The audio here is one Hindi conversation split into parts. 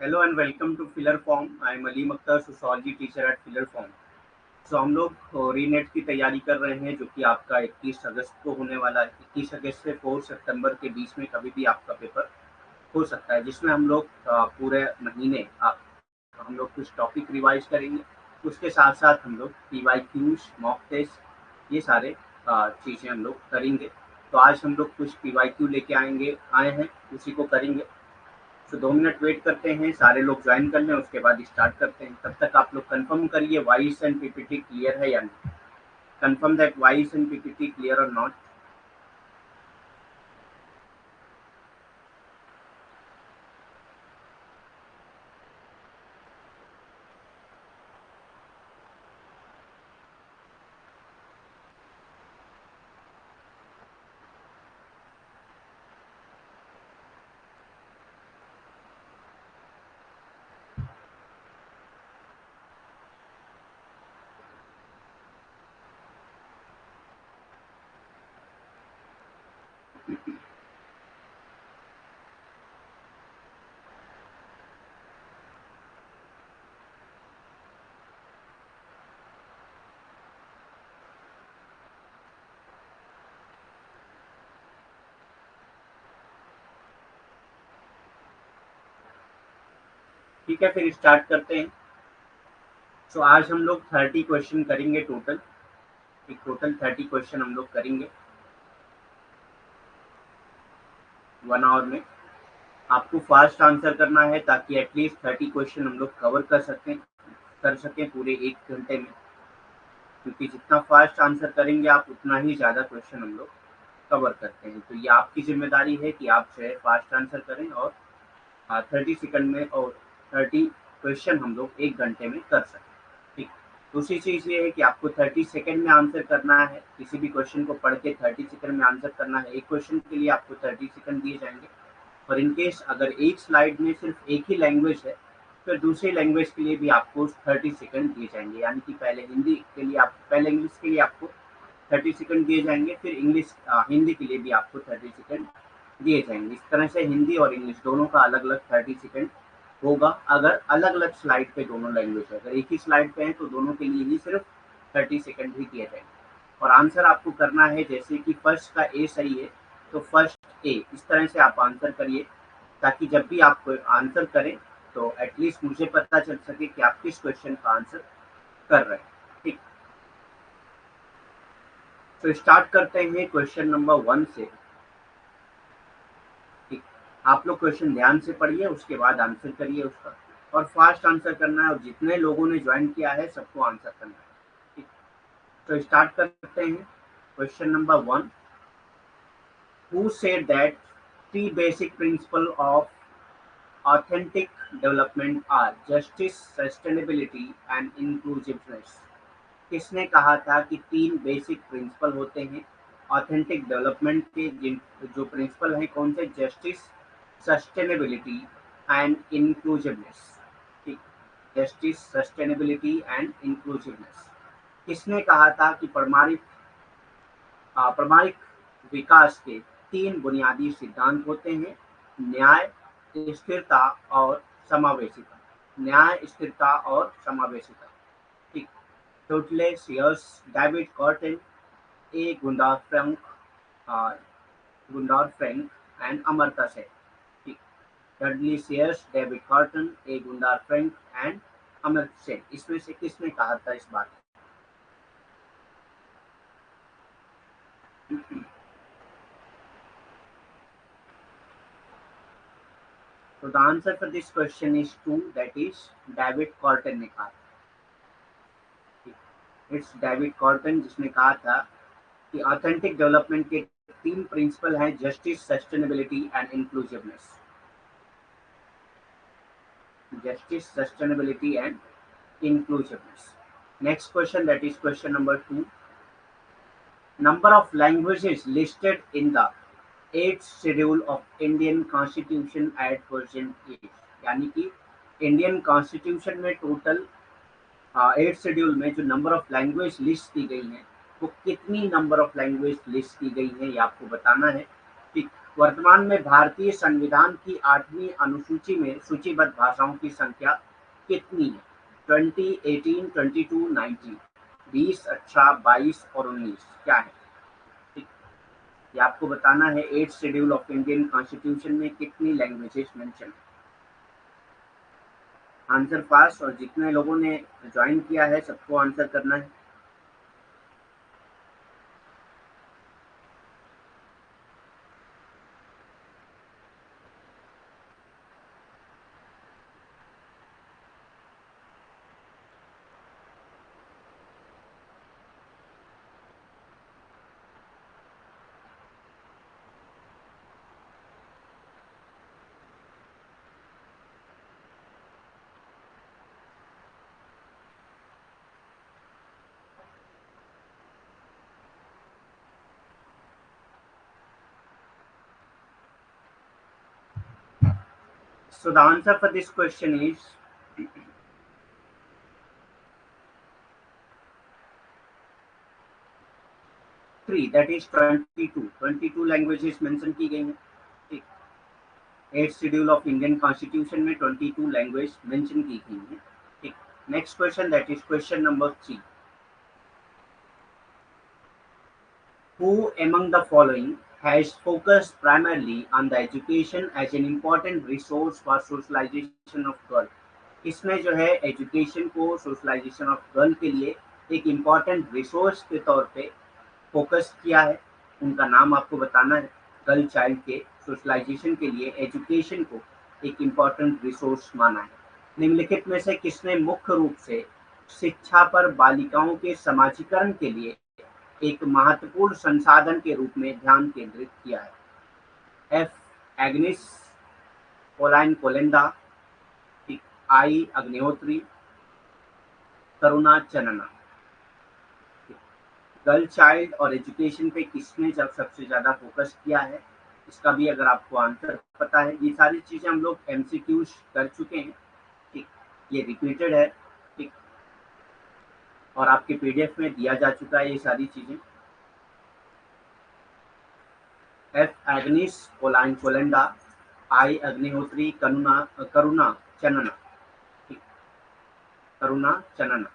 Hello and welcome to filler form. I am Alim Akhtar, sociology teacher at filler form. So हम लोग रीनेट की तैयारी कर रहे हैं जो कि आपका 21 अगस्त को होने वाला है। 21 अगस्त से 4 सितंबर के बीच में कभी भी आपका पेपर हो सकता है, जिसमें हम लोग पूरे महीने हम लोग कुछ टॉपिक रिवाइज करेंगे। उसके साथ साथ हम लोग पीवाईक्यूज, मॉक टेस्ट, ये सारे चीज़ें हम लोग करेंगे। तो आज हम लोग कुछ पीवाईक्यू लेके आए हैं, उसी को करेंगे। तो 2 मिनट वेट करते हैं, सारे लोग ज्वाइन कर लें, उसके बाद स्टार्ट करते हैं। तब तक आप लोग कंफर्म करिए वॉइस एंड पीपीटी क्लियर है या नहीं। Confirm that voice and PPT clear और नॉट। ठीक है, फिर स्टार्ट करते हैं। सो आज हम लोग 30 क्वेश्चन करेंगे टोटल। एक टोटल 30 क्वेश्चन हम लोग करेंगे 1 आवर में। आपको फास्ट आंसर करना है ताकि एटलीस्ट 30 क्वेश्चन हम लोग कवर कर सकें पूरे 1 घंटे में। क्योंकि जितना फास्ट आंसर करेंगे आप, उतना ही ज़्यादा क्वेश्चन हम लोग कवर करते हैं। तो ये आपकी जिम्मेदारी है कि आप जो है फास्ट आंसर करें और 30 सेकंड में, और 30 क्वेश्चन हम लोग 1 घंटे में कर सकते हैं। ठीक। दूसरी चीज़ ये है कि आपको 30 सेकंड में आंसर करना है। किसी भी क्वेश्चन को पढ़ के 30 सेकंड में आंसर करना है। एक क्वेश्चन के लिए आपको 30 सेकंड दिए जाएंगे। और इनकेस अगर एक स्लाइड में सिर्फ एक ही लैंग्वेज है, फिर दूसरी लैंग्वेज के लिए भी आपको 30 सेकंड दिए जाएंगे। यानी कि पहले हिंदी के लिए आप पहले इंग्लिश के लिए आपको 30 सेकंड दिए जाएंगे, फिर हिंदी के लिए भी आपको 30 सेकंड दिए जाएंगे। इस तरह से हिंदी और इंग्लिश दोनों का अलग अलग 30 सेकंड होगा। अगर अलग अलग स्लाइड पे दोनों लैंग्वेज है, अगर एक ही स्लाइड पे है तो दोनों के लिए ही सिर्फ 30 सेकंड ही दिए जाएंगे। और आंसर आपको करना है, जैसे कि फर्स्ट का ए सही है तो फर्स्ट ए, इस तरह से आप आंसर करिए, ताकि जब भी आप आंसर करें तो एटलीस्ट मुझे पता चल सके कि आप किस क्वेश्चन का आंसर कर रहे हैं। ठीक। तो स्टार्ट करते हैं क्वेश्चन नंबर 1 से। ठीक। आप लोग क्वेश्चन ध्यान से पढ़िए, उसके बाद आंसर करिए उसका। और फास्ट आंसर करना है, और जितने लोगों ने ज्वाइन किया है सबको आंसर करना है। ठीक। तो स्टार्ट करते हैं question number 1। Who said that 3 basic principle of authentic development are justice, sustainability and inclusiveness? किसने कहा था कि 3 बेसिक प्रिंसिपल होते हैं ऑथेंटिक डेवलपमेंट के? जिन जो प्रिंसिपल हैं कौन से? Justice, sustainability and inclusiveness. ठीक। Justice, sustainability and inclusiveness. किसने कहा था कि प्रमाणिक विकास के 3 बुनियादी सिद्धांत होते हैं? न्याय, स्थिरता और समावेशिता। न्याय, स्थिरता और समावेशिता। ठीक। Dudley Seers, David Korten, A Gunder Frank and Amartya Sen. ठीक। Dudley Seers, David Korten, A Gunder Frank and Amartya Sen. इसमें से किसने कहा था इस बात? तो the answer for this question is 2, that is David Korten ने कहा था। इट्स डेविड कॉर्टन जिसने कहा था कि ऑथेंटिक डेवलपमेंट के 3 प्रिंसिपल हैं: justice, sustainability and inclusiveness. Justice, sustainability and inclusiveness. Next question, that is question number 2. Number of languages listed in the 8th schedule of Indian Constitution at version 8. यानी कि इंडियन कॉन्स्टिट्यूशन में टोटल 8th शेड्यूल में जो नंबर ऑफ लैंग्वेज लिस्ट की गई है, वो कितनी नंबर ऑफ लैंग्वेज लिस्ट की गई है, ये आपको बताना है। ठीक। वर्तमान में भारतीय संविधान की 8वीं अनुसूची में सूचीबद्ध भाषाओं की संख्या कितनी है? 20, 18, 22, 19, 20, 18, 22 और 19 क्या है? ठीक, ये आपको बताना है। 8th schedule of Indian constitution में कितनी लैंग्वेजेस मेंशन है? आंसर फास्ट, और जितने लोगों ने ज्वाइन किया है सबको आंसर करना है। So the answer for this question is 3, that is 22। 22 languages mention की गई हैं। ठीक, 8th schedule of Indian constitution में 22 लैंग्वेज मेंशन की गई हैं। ठीक, next question, that is question number 3। Who among the following has focused primarily on the education as an important resource for socialization of girl? इसमें जो है एजुकेशन को सोशलाइजेशन ऑफ गर्ल के लिए एक इम्पॉर्टेंट रिसोर्स के तौर पे फोकस किया है। उनका नाम आपको बताना है। गर्ल चाइल्ड के सोशलाइजेशन के लिए एजुकेशन को एक इम्पॉर्टेंट रिसोर्स माना है। निम्नलिखित में से किसने मुख्य रूप से शिक्षा पर बालिकाओं के समाजीकरण के लिए एक महत्वपूर्ण संसाधन के रूप में ध्यान केंद्रित किया है? एफ एग्निस पोलाइन कोलेंडा, आई अग्निहोत्री, करुणा चन्ना। गर्ल चाइल्ड और एजुकेशन पे किसने जब सबसे ज्यादा फोकस किया है, इसका भी अगर आपको आंसर पता है। ये सारी चीजें हम लोग एमसीक्यूज कर चुके हैं। ठीक, ये रिपीटेड है। ठीक, और आपके पीडीएफ में दिया जा चुका है ये सारी चीजें। एफ एग्निस पोलाइन कोलेंडा, आई अग्निहोत्री, करुणा चन्ना। ठीक, करुणा चन्ना।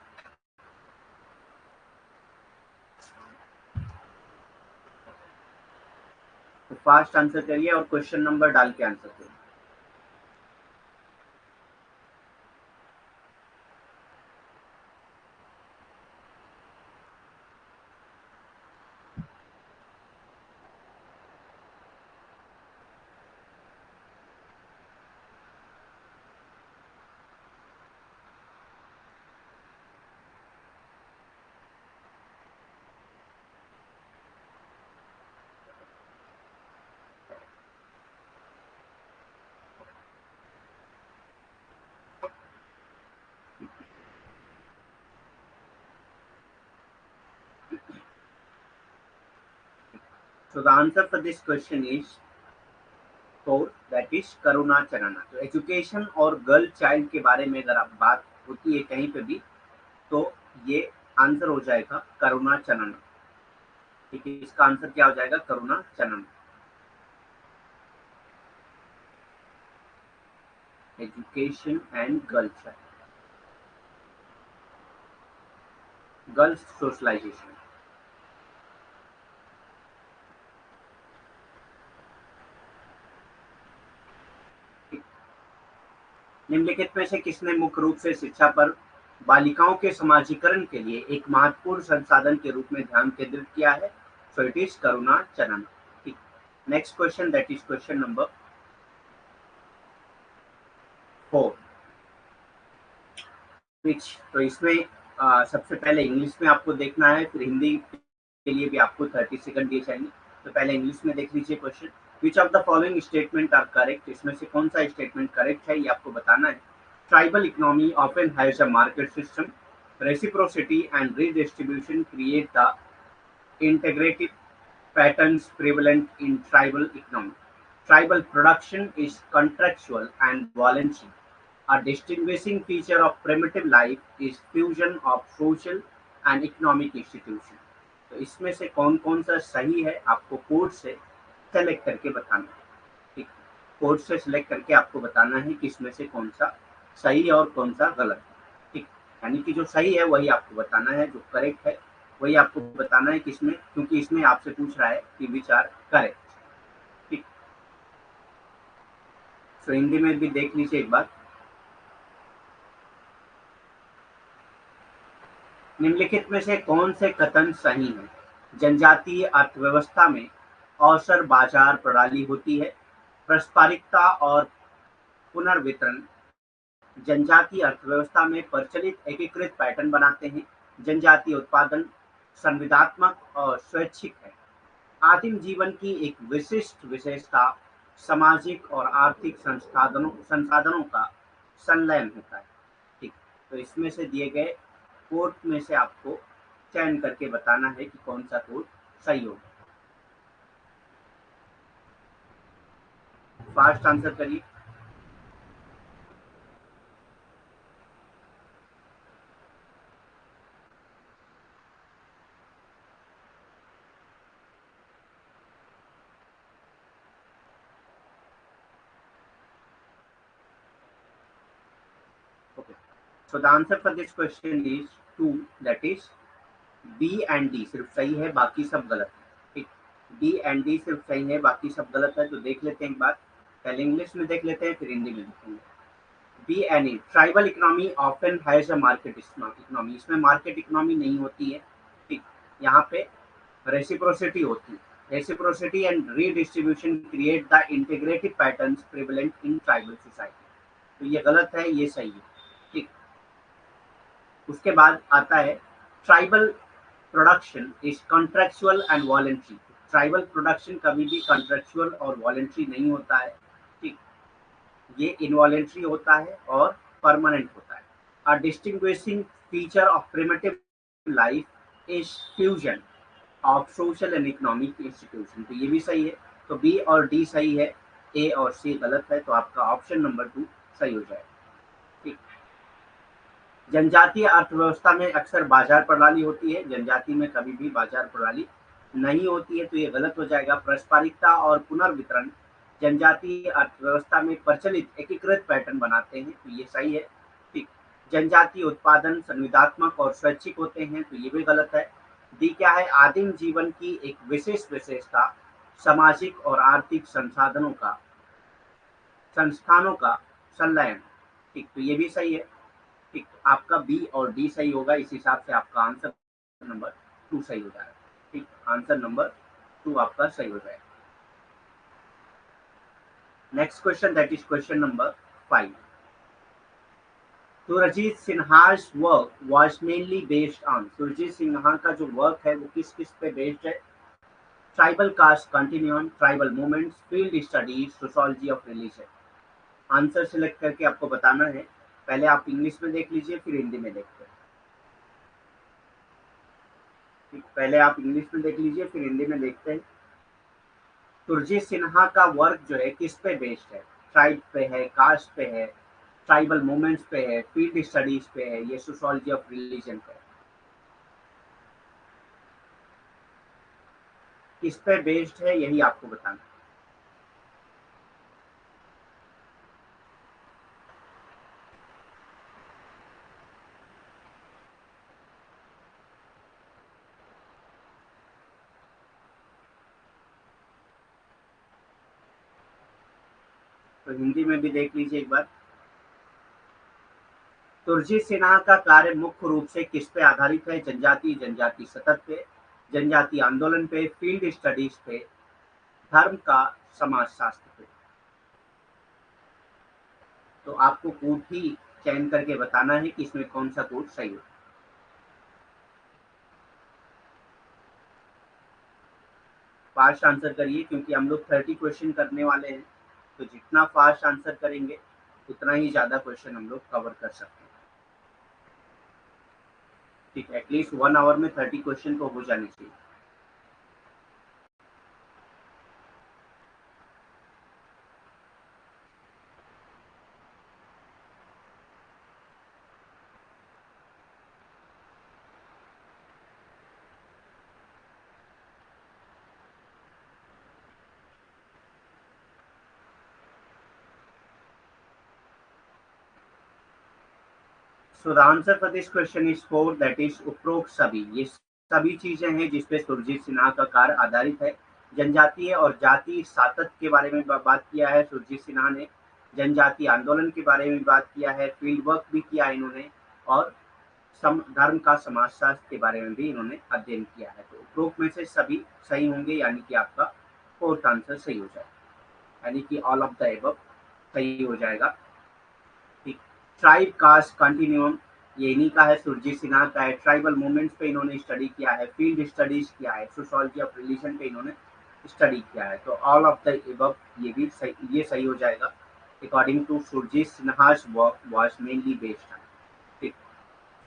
तो फास्ट आंसर करिए और क्वेश्चन नंबर डाल के आंसर करिए। So the answer for this question is 4, that is करुणा चन्ना। तो एजुकेशन और गर्ल चाइल्ड के बारे में अगर आप बात होती है कहीं पे भी, तो ये आंसर हो जाएगा करुणा चन्ना। ठीक है, इसका आंसर क्या हो जाएगा? Karuna Channa. Education and girl child, girls socialisation. निम्नलिखित में से किसने मुख्य रूप से शिक्षा पर बालिकाओं के समाजीकरण के लिए एक महत्वपूर्ण संसाधन के रूप में ध्यान केंद्रित किया है? सो इट इज करुणा चन्ना। ठीक, next question, that is question number 4। विच, तो इसमें सबसे पहले इंग्लिश में आपको देखना है, फिर हिंदी के लिए भी आपको 30 सेकंड दिए जाएंगे। तो पहले इंग्लिश में देख लीजिए question. Which of the following statement are correct? इसमें से कौन सा स्टेटमेंट करेक्ट है ये आपको बताना है। Tribal economy often has a market system, reciprocity and redistribution create the integrated patterns prevalent in tribal economy. Tribal production is contractual and voluntary. A distinguishing feature of primitive life is fusion of social and economic institution. तो इसमें से कौन कौन सा सही है आपको कोड से सेलेक्ट करके बताना है। ठीक, कोड से सिलेक्ट करके आपको बताना है कि इसमें से कौन सा सही और कौन सा गलत है। ठीक, यानी कि जो सही है वही आपको बताना है, जो करेक्ट है वही आपको बताना है, किसमें, क्योंकि इसमें आपसे पूछ रहा है कि विच आर करेक्ट। ठीक, तो हिंदी में भी देख लीजिए एक बार। निम्नलिखित में से कौन से कथन सही है? जनजातीय अर्थव्यवस्था में अवसर बाजार प्रणाली होती है। पारस्परिकता और पुनर्वितरण जनजातीय अर्थव्यवस्था में प्रचलित एकीकृत पैटर्न बनाते हैं। जनजातीय उत्पादन संविदात्मक और स्वैच्छिक है। आदिम जीवन की एक विशिष्ट विशेषता सामाजिक और आर्थिक संसाधनों संसाधनों का संलयन होता है। ठीक, तो इसमें से दिए गए कोड में से आपको चयन करके बताना है कि कौन सा कोड सही होगा। फास्ट आंसर करिए। Okay, so the answer for this question is 2, that is B and D सिर्फ सही है, बाकी सब गलत है। ठीक, बी एंड डी सिर्फ सही है, बाकी सब गलत है। तो देख लेते हैं एक बार, पहले इंग्लिश में देख लेते हैं फिर हिंदी में देखेंगे। B and E, tribal economy often has a market economy, इसमें मार्केट इकोनॉमी नहीं होती है। ठीक, यहाँ पे रेसिप्रोसिटी होती है। Reciprocity and redistribution create the integrated patterns prevalent in tribal society. तो ये गलत है, ये सही है। ठीक, उसके बाद आता है tribal production is contractual and voluntary. Tribal production कभी भी कॉन्ट्रेक्चुअल और वॉलेंट्री नहीं होता है। ठीक, ये इनवॉलेंट्री होता है और परमानेंट होता है। A distinguishing feature of primitive life is fusion of social and economic institution. तो ये भी सही है, तो बी और डी सही है, ए और सी गलत है, तो आपका ऑप्शन नंबर 2 सही हो जाएगा। ठीक, जनजातीय अर्थव्यवस्था में अक्सर बाजार प्रणाली होती है, जनजाति में कभी भी बाजार प्रणाली नहीं होती है, तो ये गलत हो जाएगा। पारस्परिकता और पुनर्वितरण जनजातीय अर्थव्यवस्था में प्रचलित एकीकृत पैटर्न बनाते हैं, तो ये सही है। ठीक, जनजातीय उत्पादन संविदात्मक और स्वैच्छिक होते हैं, तो ये भी गलत है। डी क्या है? आदिम जीवन की एक विशेष विशेषता सामाजिक और आर्थिक संस्थानों का संलयन। ठीक, तो ये भी सही है। ठीक, आपका बी और डी सही होगा, इस हिसाब से आपका आंसर नंबर 2 सही हो जाएगा। ठीक, आंसर नंबर 2 आपका सही हो जाएगा। Next question, that is question number 5। Surjit Sinha's work was mainly based on, Surjit Sinha का जो वर्क है वो किस किस पे बेस्ड है? Tribal caste continuum, tribal movements, field studies, sociology of religion. Answer select करके आपको बताना है। पहले आप इंग्लिश में देख लीजिए फिर हिंदी में देखते हैं। पहले आप इंग्लिश में देख लीजिए फिर हिंदी में देखते हैं। सुरजीत सिन्हा का वर्क जो है किस पे बेस्ड है? ट्राइब पे है, कास्ट पे है, ट्राइबल मूवमेंट्स पे है, फील्ड स्टडीज पे है, ये सोशोलॉजी ऑफ रिलीजन पे है। किस पे बेस्ड है यही आपको बताना है। तो हिंदी में भी देख लीजिए एक बार। सुरजीत सिन्हा का कार्य मुख्य रूप से किस पे आधारित है? जनजाति सतत पे, जनजाति आंदोलन पे, फील्ड स्टडीज पे, धर्म का समाजशास्त्र पे। तो आपको कोड ही चयन करके बताना है कि इसमें कौन सा कोड सही हो। फास्ट आंसर करिए, क्योंकि हम लोग 30 क्वेश्चन करने वाले हैं, तो जितना फास्ट आंसर करेंगे उतना ही ज्यादा क्वेश्चन हम लोग कवर कर सकते हैं। ठीक, एटलीस्ट 1 आवर में 30 क्वेश्चन तो हो जाने चाहिए। So the answer for this question is 4, that is उपरोक्त सभी। ये सभी चीजें हैं जिसपे सुरजीत सिन्हा का कार्य आधारित है। जनजातीय और जाति सातत्य के बारे में बात किया है सुरजीत सिन्हा ने, जनजातीय आंदोलन के बारे में बात किया है, फील्ड वर्क भी किया इन्होंने, और धर्म का समाजशास्त्र के बारे में भी इन्होंने अध्ययन किया है। तो उपरोक्त में से सभी सही होंगे, यानी कि आपका फोर्थ आंसर सही हो जाएगा, यानी कि ऑल ऑफ द एबव सही हो जाएगा। ठीक, ट्राइब कास्ट कंटिन्यूम ये इन्हीं का है, सुरजीत सिन्हा का है। ट्राइबल मूवमेंट्स पे इन्होंने स्टडी किया है, फील्ड स्टडीज किया है, सोशोलॉजी ऑफ रिलीजन पे इन्होंने स्टडी किया है। तो ऑल ऑफ द एबव ये भी सही, ये सही हो जाएगा। According to Surjit Sinha's work was mainly based on। ठीक,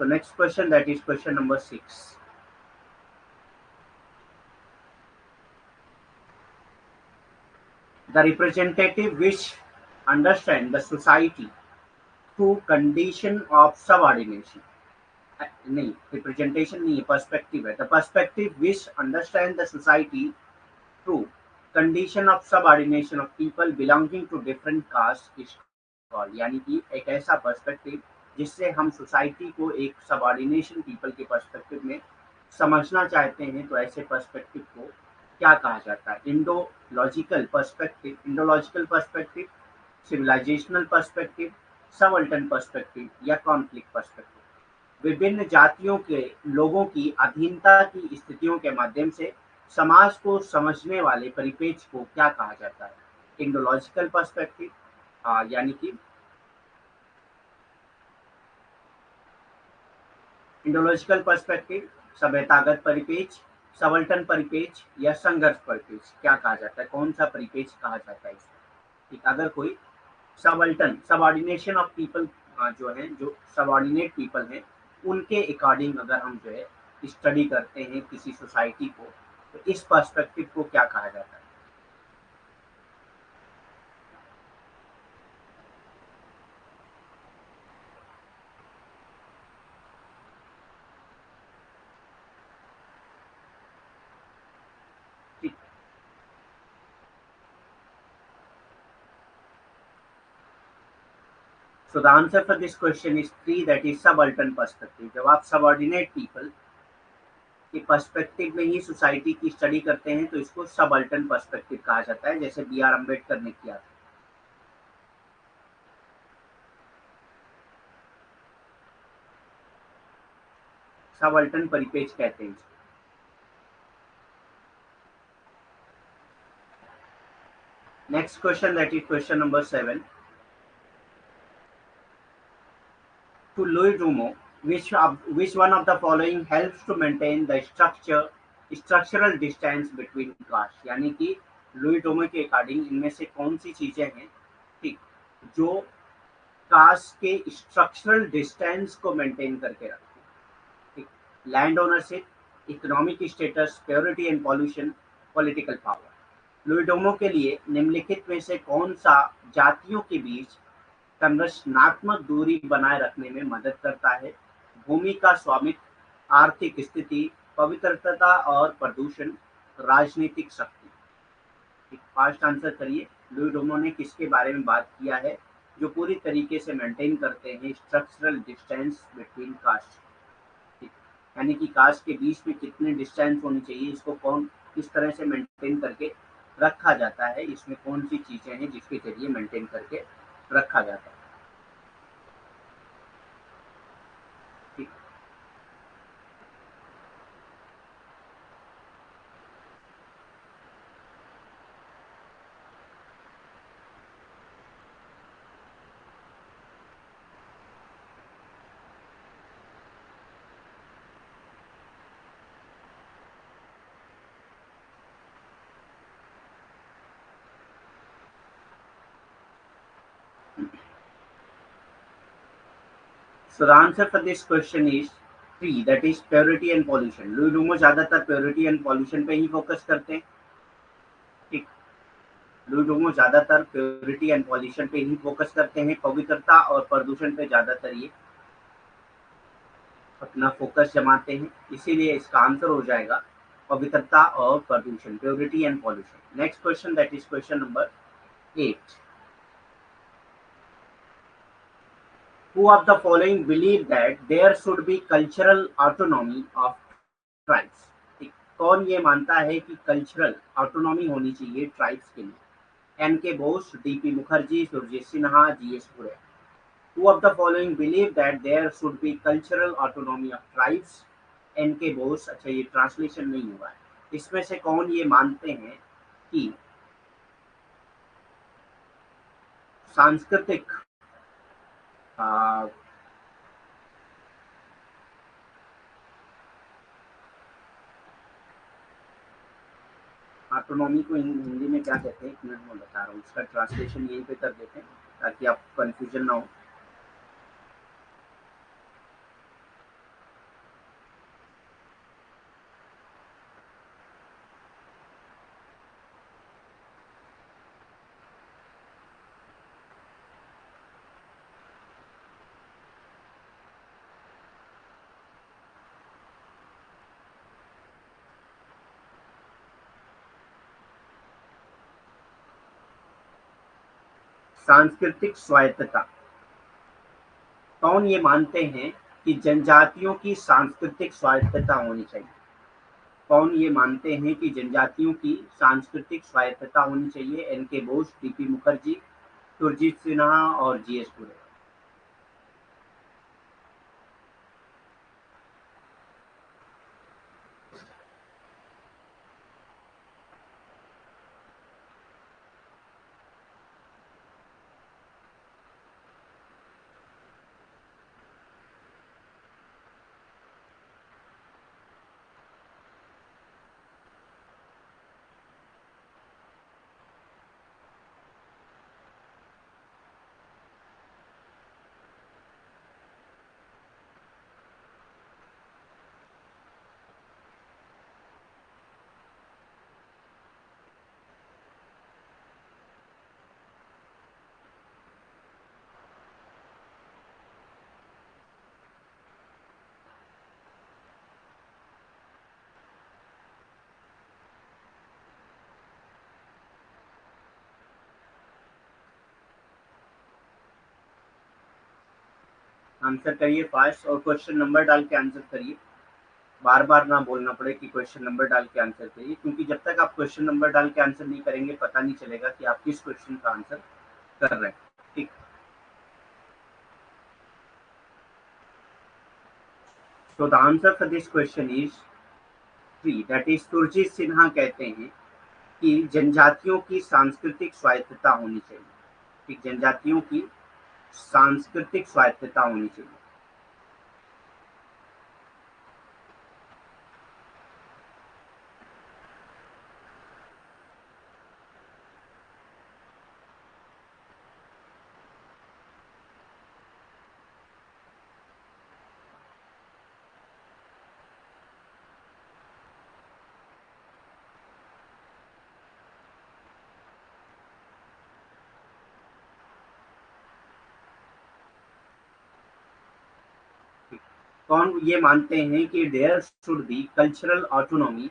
so next question, that is question number 6. The representative which understand the society through condition of subordination, नहीं रिप्रेजेंटेशन नहीं है, पर्सपेक्टिव है। The perspective which understand the society through condition of subordination of people belonging to different caste is called, यानी कि एक ऐसा पर्सपेक्टिव जिससे हम सोसाइटी को एक सबऑर्डिनेशन पीपल के पर्सपेक्टिव में समझना चाहते हैं, तो ऐसे पर्सपेक्टिव को क्या कहा जाता है? Indological perspective, Indological perspective, civilisational perspective, subaltern perspective या कॉन्फ्लिक्ट पर्सपेक्टिव। विभिन्न जातियों के लोगों की अधीनता की स्थितियों के माध्यम से समाज को समझने वाले परिपेक्ष को क्या कहा जाता है? इंडोलॉजिकल पर्सपेक्टिव, यानी कि इंडोलॉजिकल पर्सपेक्टिव, सभ्यतागत परिपेक्ष, सबल्टन परिपेक्ष या संघर्ष परिपेक्ष, क्या कहा जाता है? कौन सा परिपेक्ष कहा जाता है इसको? ठीक, अगर कोई सबल्टन, सबऑर्डिनेशन ऑफ पीपल जो है, जो सबऑर्डिनेट पीपल हैं, उनके अकॉर्डिंग अगर हम जो है स्टडी करते हैं किसी सोसाइटी को, तो इस पर्सपेक्टिव को क्या कहा जाता है? So the answer for this question is 3, that is subaltern perspective। जब आप सबऑर्डिनेट पीपल के पर्सपेक्टिव में ही सोसाइटी की स्टडी करते हैं, तो इसको सबअल्टर्न पर्सपेक्टिव कहा जाता है, जैसे बी आर अम्बेडकर ने किया था। सबअल्टर्न परिपेक्ष कहते हैं। Next question, that is question number 7। To Louis Dumont, which one of the following helps to maintain the structural distance between caste, यानी कि लुई डोमो के अकॉर्डिंग इनमें से कौन सी चीजें हैं, ठीक, जो कास्ट के स्ट्रक्चरल डिस्टेंस को मेंटेन करके रखती है? ठीक, land ownership, economic status, purity and pollution, political power. Louis Dumont के लिए निम्नलिखित में से कौन सा जातियों के बीच संरचनात्मक दूरी बनाए रखने में मदद करता है? भूमि का स्वामित्व, आर्थिक स्थिति, पवित्रता और प्रदूषण, राजनीतिक शक्ति। फास्ट आंसर करिए, लुई डोमो ने किसके बारे में बात किया है जो पूरी तरीके से मेंटेन करते हैं स्ट्रक्चरल डिस्टेंस बिटवीन कास्ट, यानी कि कास्ट के बीच में कितने डिस्टेंस होनी चाहिए, इसको कौन किस तरह से मेंटेन करके रखा जाता है, इसमें कौन सी चीजें हैं जिसके जरिए मेंटेन करके रखा जाता है? ठीक, so the answer for this question is 3, that is purity and pollution। Louis Dumont ज्यादातर प्योरिटी एंड पॉल्यूशन पे ही फोकस करते हैं। ठीक, लुई डोमो ज्यादातर प्योरिटी एंड पॉल्यूशन पे ही फोकस करते हैं, पवित्रता और प्रदूषण पे ज्यादातर ये अपना फोकस जमाते हैं, इसीलिए इसका आंसर हो जाएगा पवित्रता और प्रदूषण, purity and pollution. Next question, that is question number 8। Who of the following believe that there should be cultural autonomy of tribes? ठीक, कौन ये मानता है कि कल्चरल ऑटोनॉमी होनी चाहिए ट्राइब्स के लिए? N K Bose, DP Mukherjee, Surjit Sinha, GS पुरे। Who of the following believe that there should be cultural autonomy of tribes? N K Bose. अच्छा, ये ट्रांसलेशन नहीं हुआ है। इसमें से कौन ये मानते हैं कि सांस्कृतिक ऑटोनॉमी को हिंदी में क्या कहते हैं? एक मिनट में बता रहा हूँ, उसका ट्रांसलेशन यहीं पे कर देते हैं ताकि आपको कंफ्यूजन ना हो। सांस्कृतिक स्वायत्तता। कौन ये मानते हैं कि जनजातियों की सांस्कृतिक स्वायत्तता होनी चाहिए? कौन ये मानते हैं कि जनजातियों की सांस्कृतिक स्वायत्तता होनी चाहिए? N K Bose, DP Mukherjee, Surjit Sinha और जीएस पुरे। आंसर करिए फास्ट, और क्वेश्चन नंबर डाल के आंसर करिए। बार बार ना बोलना पड़े कि क्वेश्चन नंबर डाल के आंसर करिए, क्योंकि जब तक आप क्वेश्चन नंबर डाल के आंसर नहीं करेंगे पता नहीं चलेगा कि आप किस क्वेश्चन का आंसर कर रहे हैं। ठीक, तो the answer for this question is three, that is Surajit Sinha कहते हैं कि जनजातियों की सांस्कृतिक स्वायत्तता होनी चाहिए। ठीक, जनजातियों की सांस्कृतिक स्वायत्तता होनी चाहिए। कौन ये मानते हैं कि there should be cultural autonomy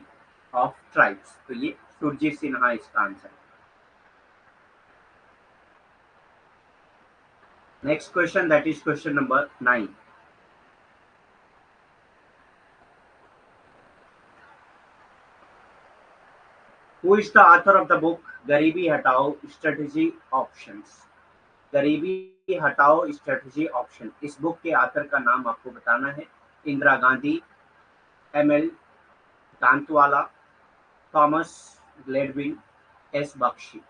of tribes? तो ये सुरजीत सिन्हा इसका आंसर है। Next question, that is question number 9। Who is the author of the book Garibi Hatao strategy options? Garibi Hatao strategy option, इस बुक के ऑथर का नाम आपको बताना है। Indira Gandhi, ML Dantwala, Thomas Gladwin, S Bakshi.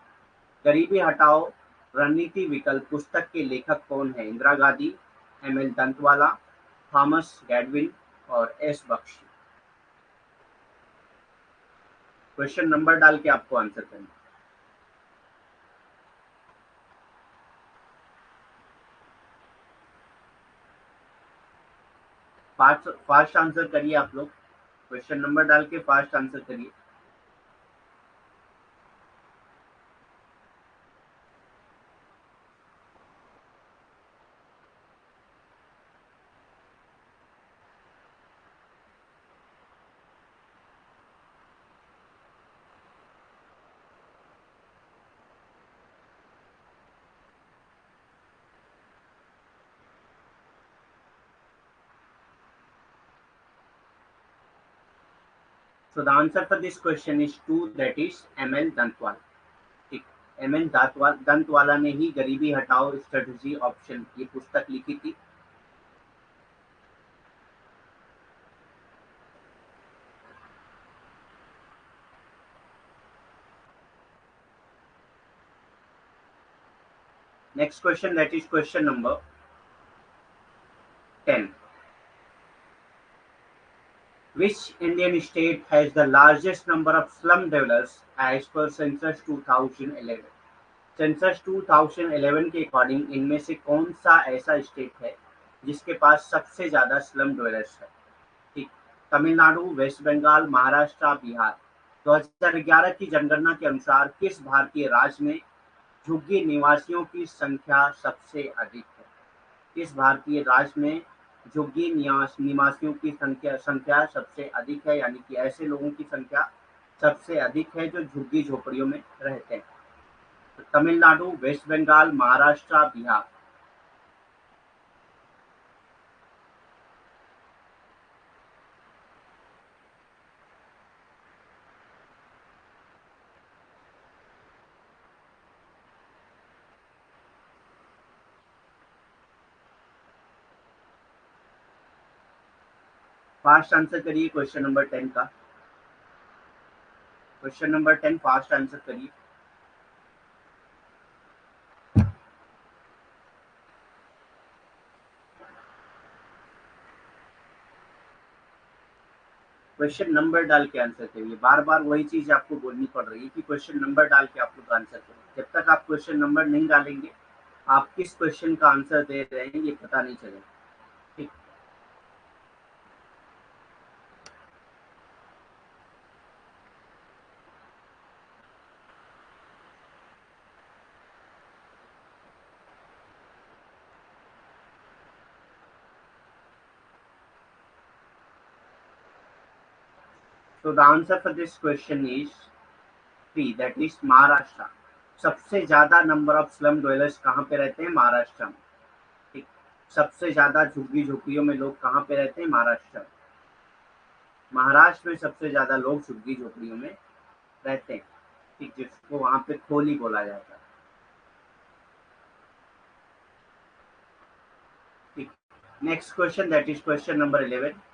Garibi Hatao रणनीति विकल्प पुस्तक के लेखक कौन है? इंदिरा गांधी, एमएल दंतवाला, थॉमस गैडविन और एस बख्शी। क्वेश्चन नंबर डाल के आपको आंसर करना। फास्ट फास्ट आंसर करिए आप लोग, क्वेश्चन नंबर डाल के फास्ट आंसर करिए। So the answer for this question is 2, that is ML Dantwal. ठीक, ML दंतवाला ने ही गरीबी हटाओ स्ट्रेटजी ऑप्शन ये पुस्तक लिखी थी। Next question, that is question number 10. Which Indian state has the largest number of slum dwellers as per census 2011? Census 2011 के अकॉर्डिंग इनमें से कौन सा ऐसा स्टेट है जिसके पास सबसे ज्यादा स्लम ड्वेलर्स है? ठीक, तमिलनाडु, वेस्ट बंगाल, महाराष्ट्र, बिहार। 2011 की जनगणना के अनुसार किस भारतीय राज्य में झुग्गी निवासियों की संख्या सबसे अधिक है? किस भारतीय राज्य में झुग्गी निवासियों की संख्या सबसे अधिक है, यानी कि ऐसे लोगों की संख्या सबसे अधिक है जो झुग्गी झोपड़ियों में रहते हैं? तो तमिलनाडु, वेस्ट बंगाल, महाराष्ट्र, बिहार। फास्ट आंसर करिए क्वेश्चन नंबर 10 का। क्वेश्चन नंबर 10 फास्ट आंसर करिए। क्वेश्चन नंबर डाल के आंसर करिए। बार बार वही चीज आपको बोलनी पड़ रही है कि क्वेश्चन नंबर डाल के आप लोग आंसर करिए। जब तक आप क्वेश्चन नंबर नहीं डालेंगे आप किस क्वेश्चन का आंसर दे रहे हैं ये पता नहीं चलेगा। ठीक, so the answer for this question is 3, that is Maharashtra. सबसे ज्यादा नंबर ऑफ स्लम ड्वेलर्स कहाँ पे रहते हैं? महाराष्ट्र में। ठीक, सबसे ज्यादा झुग्गी झोपड़ियों में लोग कहाँ पे रहते हैं? महाराष्ट्र में। महाराष्ट्र में सबसे ज्यादा लोग झुग्गी झोपड़ियों में रहते हैं। ठीक, जिसको वहां पे खोली बोला जाता है। ठीक, next question, that is question number 11.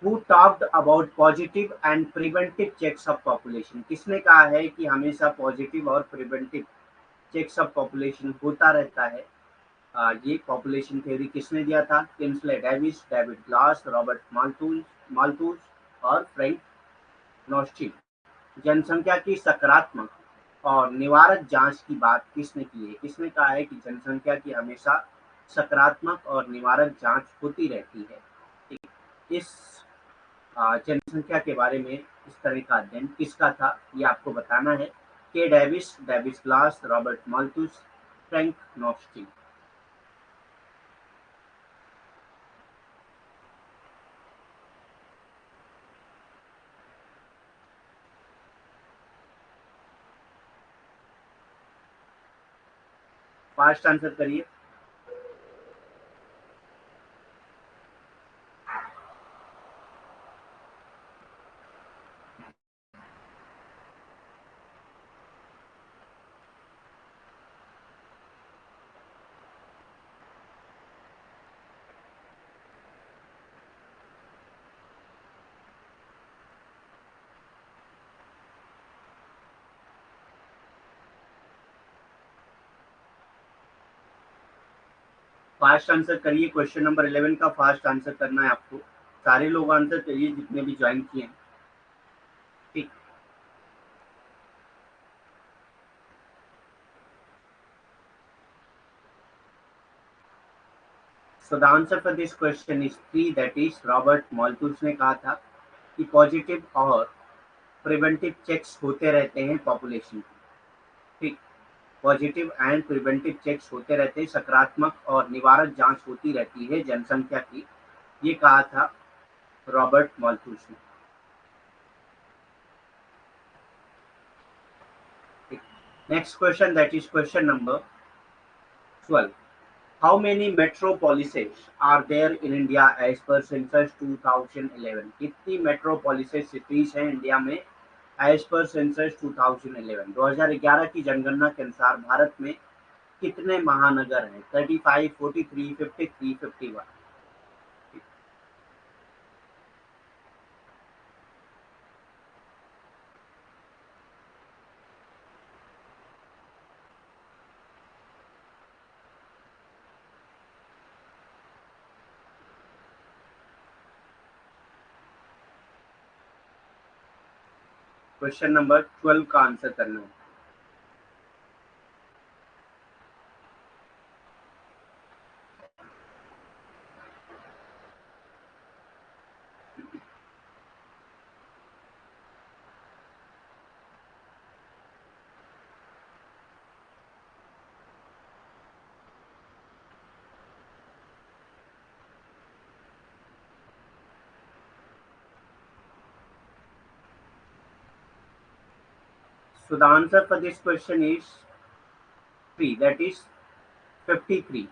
Who talked about positive and preventive checks of population? किसने कहा है कि हमेशा पॉजिटिव और प्रिवेंटिव चेक्स ऑफ पॉपुलेशन होता रहता है? ये पॉपुलेशन थ्योरी किसने दिया था? Kingsley Davis, David Glass, Robert Malthus और फ्रैंक नॉस्टिन। जनसंख्या की सकारात्मक और निवारक जांच की बात किसने की है? किसने कहा है कि जनसंख्या की हमेशा सकारात्मक और निवारक जांच होती रहती है? इस जनसंख्या के बारे में इस तरह का अध्ययन किसका था ये आपको बताना है। K Davis, Davis Glass, Robert Malthus, Frank Notestein. Fast answer करिए। फास्ट आंसर करिए। क्वेश्चन नंबर 11 का फास्ट आंसर करना है आपको। सारे लोग आंसर करिए जितने भी ज्वाइन किए हैं। ठीक, सो the answer for this question is 3, that is Robert माल्थus ने कहा था कि पॉजिटिव और प्रिवेंटिव चेक्स होते रहते हैं पॉपुलेशन की। ठीक, पॉजिटिव एंड प्रिवेंटिव चेक्स होते रहते हैं, सकारात्मक और निवारक जांच होती रहती है जनसंख्या की, ये कहा था रॉबर्ट माल्थus ने। Next question, that is question number 12. How many metropolises are there in India as per census 2011? कितनी metropolises cities हैं इंडिया में as per census 2011? 2011 की जनगणना के अनुसार भारत में कितने महानगर हैं? 35, 43, 53, 51? क्वेश्चन नंबर 12 का आंसर करना है। So the answer for this question is 3, that is 53.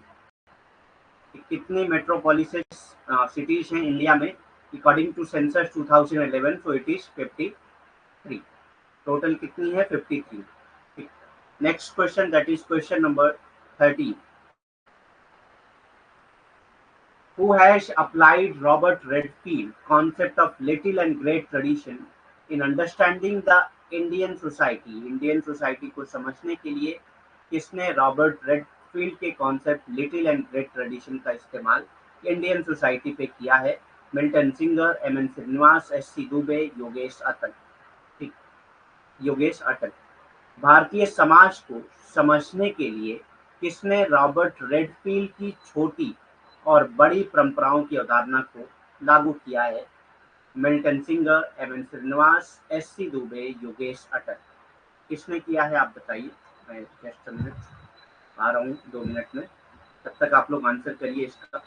कितनी मेट्रोपोलिस सिटीज हैं इंडिया में according to census 2011? So it is 53. Total कितनी है? 53. Next question, that is question number 13. Who has applied Robert Redfield concept of little and great tradition in understanding the Indian society? Indian society को समझने के लिए किसने रॉबर्ट रेडफील्ड के concept little and great tradition का इस्तेमाल इंडियन सोसाइटी पे किया है? Milton Singer, M N. Srinivas, S C. Dube, Yogesh Atal. ठीक, योगेश अटल. भारतीय समाज को समझने के लिए किसने रॉबर्ट रेडफील्ड की छोटी और बड़ी परंपराओं की अवधारणा को लागू किया है? Milton Singer, M N. Srinivas, S C. Dube, Yogesh Atal. किसने किया है आप बताइए. मैं जस्ट मिनट आ रहा हूँ, 2 मिनट में. तब तक आप लोग आंसर करिए इसका.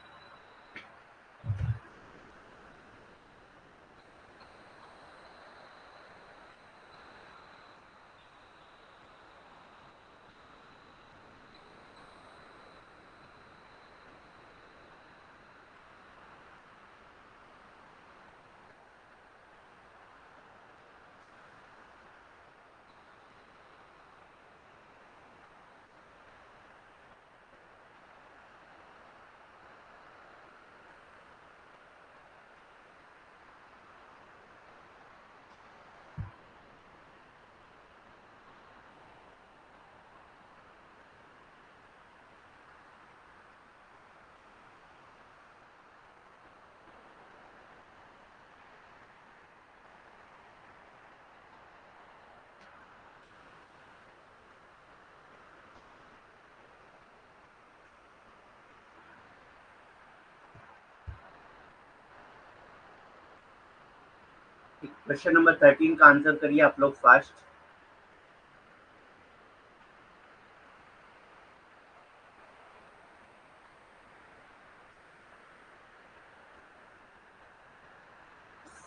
क्वेश्चन नंबर 13 का आंसर करिए आप लोग fast.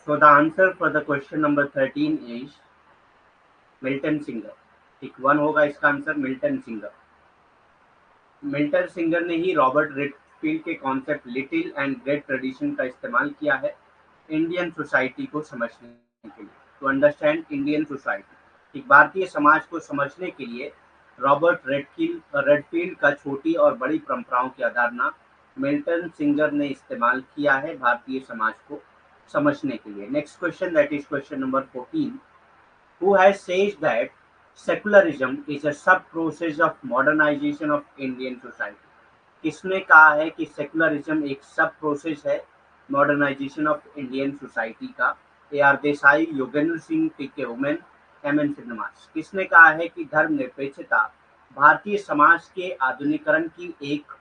So the answer for the question number 13 is Milton singer. ठीक, 1 होगा इसका answer, Milton singer. Milton singer ने ही रॉबर्ट रेडफील्ड के concept little and great tradition का इस्तेमाल किया है इंडियन सोसाइटी को समझने के लिए, टू अंडरस्टैंड इंडियन सोसाइटी. ठीक, भारतीय समाज को समझने के लिए रॉबर्ट रेडफील्ड का छोटी और बड़ी परंपराओं की अवधारणा मिल्टन सिंगर ने इस्तेमाल किया है भारतीय समाज को समझने के लिए. Next question, that is question number 14. Who has said that secularism is a sub-process of modernization of Indian society? किसने कहा है कि सेकुलरिज्म एक सब प्रोसेस है मॉडर्नाइजेशन ऑफ इंडियन सोसाइटी का? A R Desai, Yogendra Singh, T K. Oommen, M N. Srinivas. किसने कहा है कि धर्मनिरपेक्षता भारतीय समाज के आधुनिकीकरण की एक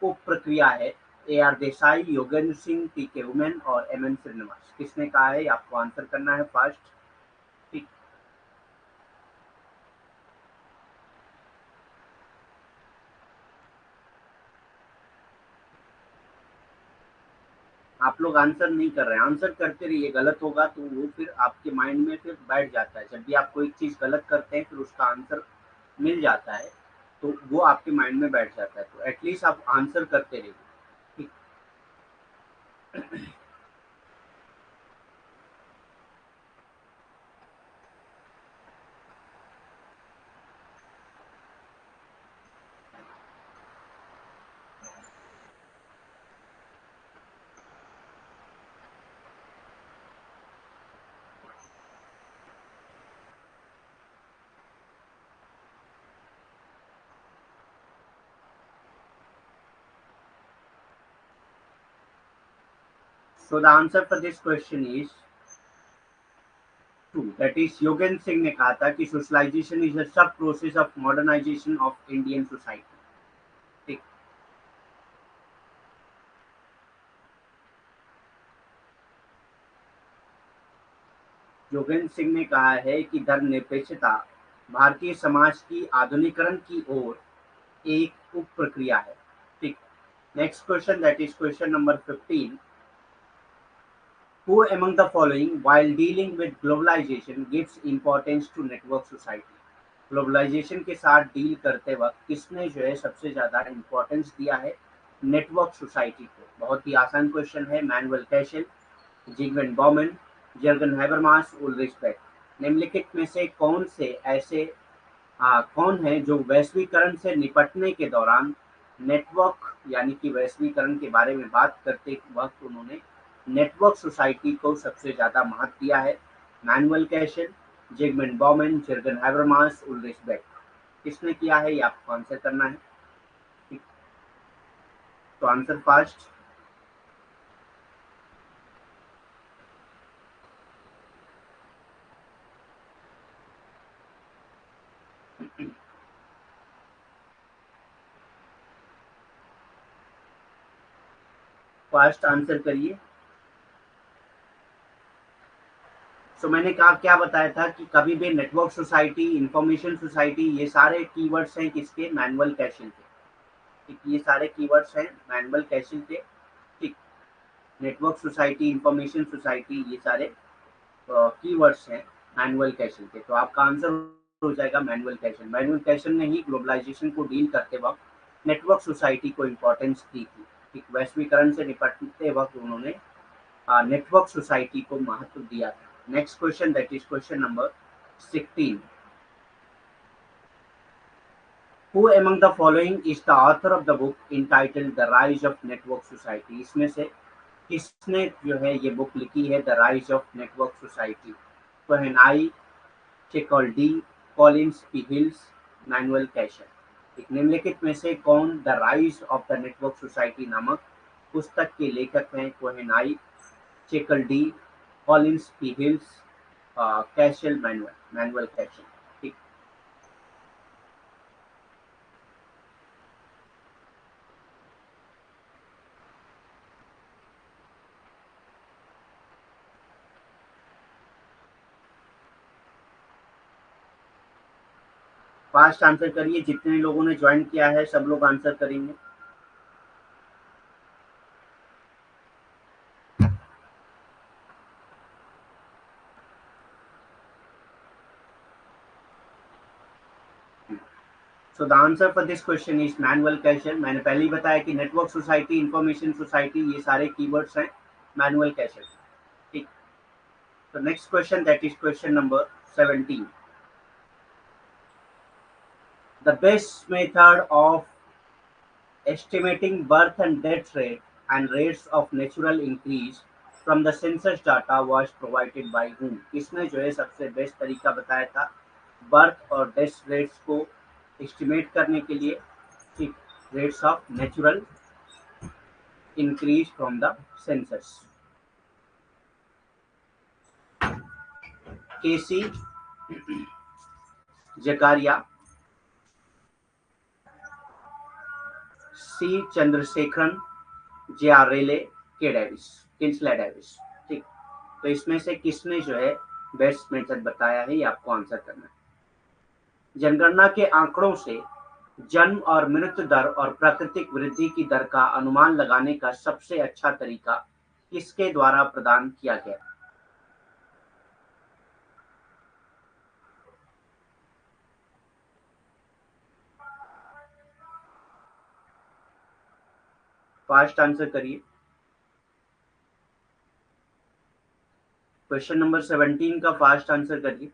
उप प्रक्रिया है? ए R Desai, Yogendra Singh, T K. Women और एम.एन. श्रीनिवास. किसने कहा है? आपको आंसर करना है फास्ट. ठीक, आप लोग आंसर नहीं कर रहे हैं. आंसर करते रहिए, गलत होगा तो वो फिर आपके माइंड में फिर बैठ जाता है. जब भी आप कोई चीज गलत करते हैं फिर उसका आंसर मिल जाता है, तो वो आपके माइंड में बैठ जाता है, तो एटलीस्ट आप आंसर करते रहिए, ठीक। So the answer for this question is two. That is Yogendra Singh ने कहा था कि socialisation is a sub process of modernisation of Indian society, ठीक। योगेंद्र सिंह ने कहा है कि धर्मनिरपेक्षता भारतीय समाज की आधुनिकरण की ओर एक उप प्रक्रिया है, ठीक। Next question, that is question number 15. Who among the following, while dealing with globalization, gives importance to network society? Globalisation के साथ डील करते वक्त किसने जो है सबसे ज्यादा इंपॉर्टेंस दिया है नेटवर्क सोसाइटी को? बहुत ही आसान क्वेश्चन है। Manuel Castells, Zygmunt Bauman, Jürgen Habermas, Ulrich Beck. निम्नलिखित में से कौन से ऐसे कौन है जो वैश्वीकरण से निपटने के दौरान नेटवर्क यानी कि वैश्वीकरण के बारे में बात करते वक्त उन्होंने नेटवर्क सोसाइटी को सबसे ज्यादा महत्व दिया है? Manuel Castells, Zygmunt Bauman, Jürgen Habermas, Ulrich Beck. किसने किया है ये आपको आंसर करना है, ठीक। तो आंसर फर्स्ट, फर्स्ट आंसर करिए। तो मैंने कहा क्या बताया था कि कभी भी नेटवर्क सोसाइटी, इंफॉर्मेशन सोसाइटी, ये सारे कीवर्ड्स हैं किसके? मैनुअल कैशिंग के, ठीक। ये सारे कीवर्ड्स हैं मैनुअल कैशिंग के, ठीक। नेटवर्क सोसाइटी, इंफॉर्मेशन सोसाइटी, ये सारे कीवर्ड्स हैं मैनुअल कैशिंग के। तो आपका आंसर हो जाएगा मैनुअल कैशिंग। मैनुअल कैशिंग ने ही ग्लोबलाइजेशन को डील करते वक्त नेटवर्क सोसाइटी को इम्पोर्टेंस दी थी, ठीक। वैश्वीकरण से निपटते वक्त उन्होंने नेटवर्क सोसाइटी को महत्व दिया था। Next question, that is question number 16. Who among the following is the author of the book entitled The Rise of Network Society? इसमें से किसने जो है ये बुक लिखी है the rise of network society? Cohen I, Chekal D, Collins P Hills, Manuel Castells. एक निम्नलिखित में से कौन the rise of the network society नामक पुस्तक के लेखक हैं? Cohen I, Chekal D, Collins P Hills, Castells, Manuel Castells, ठीक। फास्ट आंसर करिए, जितने लोगों ने ज्वाइन किया है सब लोग आंसर करेंगे। सो the answer for this question is manual कैशर। मैंने पहले ही बताया कि नेटवर्क सोसाइटी, इंफॉर्मेशन सोसाइटी, ये सारे कीवर्ड्स हैं मैनुअल कैशर, ठीक। तो next question, that is question number 17. The best method of estimating birth and death rate and rates of natural increase from the census data was provided by whom? किसने जो है सबसे बेस्ट तरीका बताया था बर्थ और डेथ रेट्स को एस्टिमेट करने के लिए, ठीक। Rates of natural increase from the census? K C, Zachariah, C Chandrasekaran, J R Rele, K Davis, किंसले Davis, ठीक। तो इसमें से किसने जो है बेस्ट मेथड बताया है ये आपको आंसर करना है। जनगणना के आंकड़ों से जन्म और मृत्यु दर और प्राकृतिक वृद्धि की दर का अनुमान लगाने का सबसे अच्छा तरीका किसके द्वारा प्रदान किया गया? फास्ट आंसर करिए। क्वेश्चन नंबर 17 का फास्ट आंसर करिए।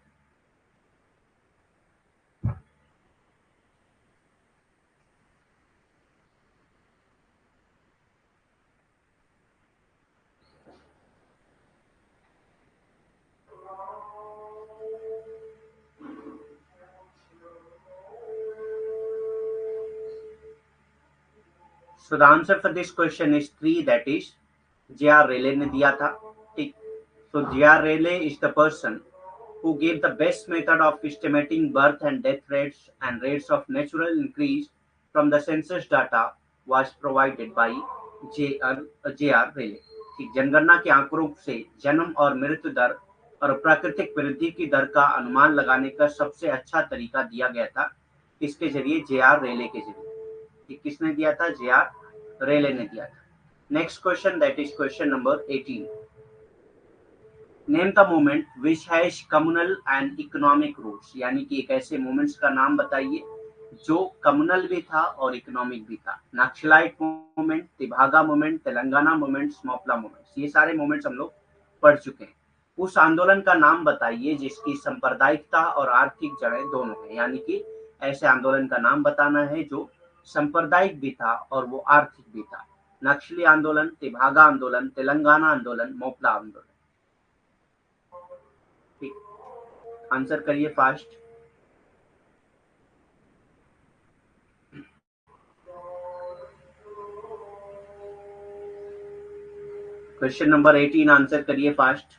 So the answer for this question is 3, that is J.R. Rayleigh ने दिया था। ठीक। So J.R. Rayleigh is the person who gave the best method of estimating birth and death rates and rates of natural increase from the census data was provided by J.R. Rayleigh। ठीक। जनगणना के आंकड़ों से जन्म और मृत्यु दर और प्राकृतिक वृद्धि की दर का अनुमान लगाने का सबसे अच्छा तरीका दिया गया था किसके जरिए? J.R. Rayleigh के जरिए। किसने दिया था? J.R. Rayleigh ने दिया था। Next question, that is question number 18। Name the moment which has communal and economic roots, यानी कि एक ऐसे मोमेंट्स का नाम बताइए जो कम्युनल भी था और इकोनॉमिक भी था। Naxalite movement, Tebhaga movement, Telangana movements, Moplah movements, ये सारे मूवमेंट्स हम लोग पढ़ चुके हैं। उस आंदोलन का नाम बताइए जिसकी सांप्रदायिकता और आर्थिक जड़ें दोनों है, यानी कि ऐसे आंदोलन का नाम बताना है जो सांप्रदायिक भी था और वो आर्थिक भी था। नक्सली आंदोलन, तिभागा आंदोलन, तेलंगाना आंदोलन, मोपला आंदोलन। ठीक, आंसर करिए फास्ट। क्वेश्चन नंबर 18 आंसर करिए fast.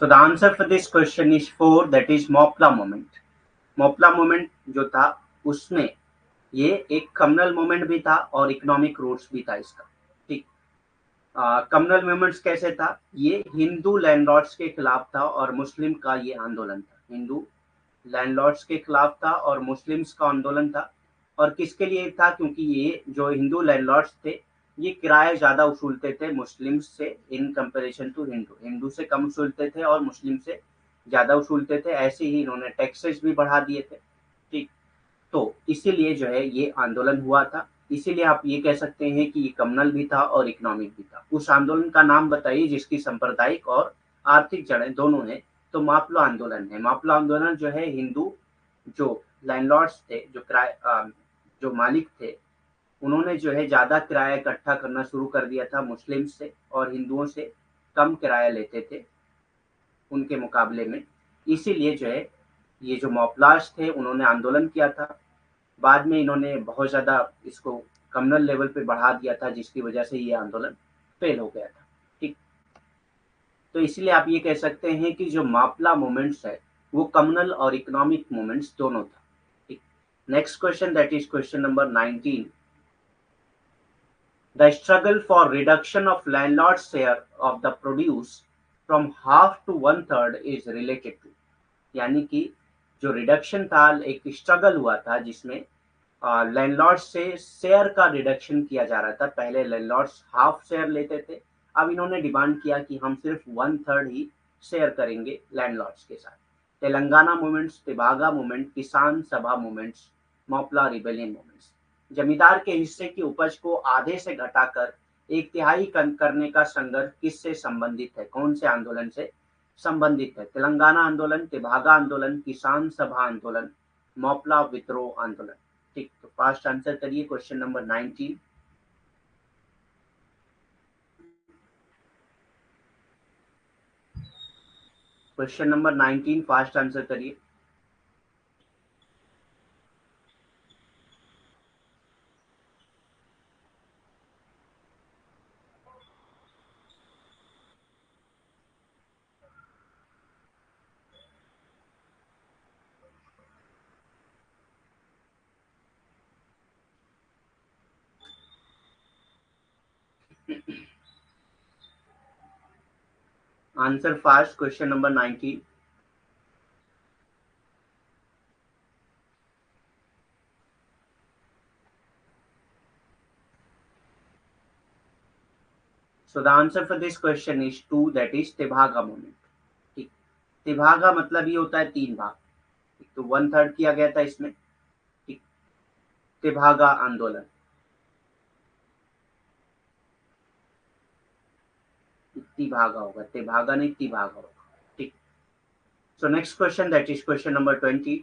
So the answer for this question is 4, that is Moplah movement. Moplah movement जो था उसमें ये एक कम्युनल मूवमेंट भी था और इकोनॉमिक रूट्स भी था इसका। ठीक, कम्युनल मूवमेंट्स कैसे था? ये हिंदू लैंडलॉर्ड्स के खिलाफ था और मुस्लिम का ये आंदोलन था। हिंदू लैंडलॉर्ड्स के खिलाफ था और मुस्लिम्स का आंदोलन था। और किसके लिए था? क्योंकि ये जो हिंदू लैंडलॉर्ड्स थे ये किराए ज्यादा वसूलते थे मुस्लिम्स से in comparison to Hindu. Hindu से कम वसूलते थे और मुस्लिम से ज्यादा वसूलते थे। ऐसे ही इन्होंने टैक्सेस भी बढ़ा दिए थे। ठीक, तो इसीलिए जो है ये आंदोलन हुआ था। इसीलिए आप ये कह सकते हैं कि ये कम्युनल भी था और इकोनॉमिक भी था। उस आंदोलन का नाम बताइए जिसकी सांप्रदायिक और आर्थिक जड़ें दोनों है। तो मापलो आंदोलन है। मापलो आंदोलन जो है हिंदू जो लैंडलॉर्ड्स थे, जो मालिक थे, उन्होंने जो है ज्यादा किराया इकट्ठा करना शुरू कर दिया था मुस्लिम से और हिंदुओं से कम किराया लेते थे उनके मुकाबले में। इसीलिए जो है ये जो मौपलाज थे उन्होंने आंदोलन किया था। बाद में इन्होंने बहुत ज्यादा इसको कम्युनल लेवल पे बढ़ा दिया था जिसकी वजह से ये आंदोलन फेल हो गया था। ठीक, तो इसलिए आप ये कह सकते हैं कि जो मापला मूवमेंट्स है वो कम्युनल और इकोनॉमिक मूवमेंट्स दोनों था। ठीक, next question, that is question number 19। The struggle for reduction of landlord's share of the produce from half to one third is related to, यानी कि जो रिडक्शन था एक स्ट्रगल हुआ था जिसमें लैंडलॉर्ड से शेयर का रिडक्शन किया जा रहा था। पहले लैंडलॉर्ड्स हाफ शेयर लेते थे, अब इन्होंने डिमांड किया कि हम सिर्फ वन थर्ड ही शेयर करेंगे लैंडलॉर्ड्स के साथ। तेलंगाना मूवमेंट्स, तिभागा मूवमेंट, किसान सभा मूवमेंट्स, मोपला रिबेलियन मूवमेंट्स। जमींदार के हिस्से की उपज को आधे से घटाकर एक तिहाई करने का संघर्ष किससे संबंधित है? कौन से आंदोलन से संबंधित है? तेलंगाना आंदोलन, तिभागा आंदोलन, किसान सभा आंदोलन, मोपला विद्रोह आंदोलन। ठीक, तो फास्ट आंसर करिए question number 19। Question number 19 fast answer करिए। Answer fast, question number 19. So the answer for this question is 2, that is Tebhaga movement. ठीक, तिभागा मतलब ये होता है 3 भाग. तो 1/3 किया गया था इसमें. ठीक, तिभागा आंदोलन. तिभागा होगा, तिभागा नहीं तिभागा होगा. ठीक. So next question, that is question number 20.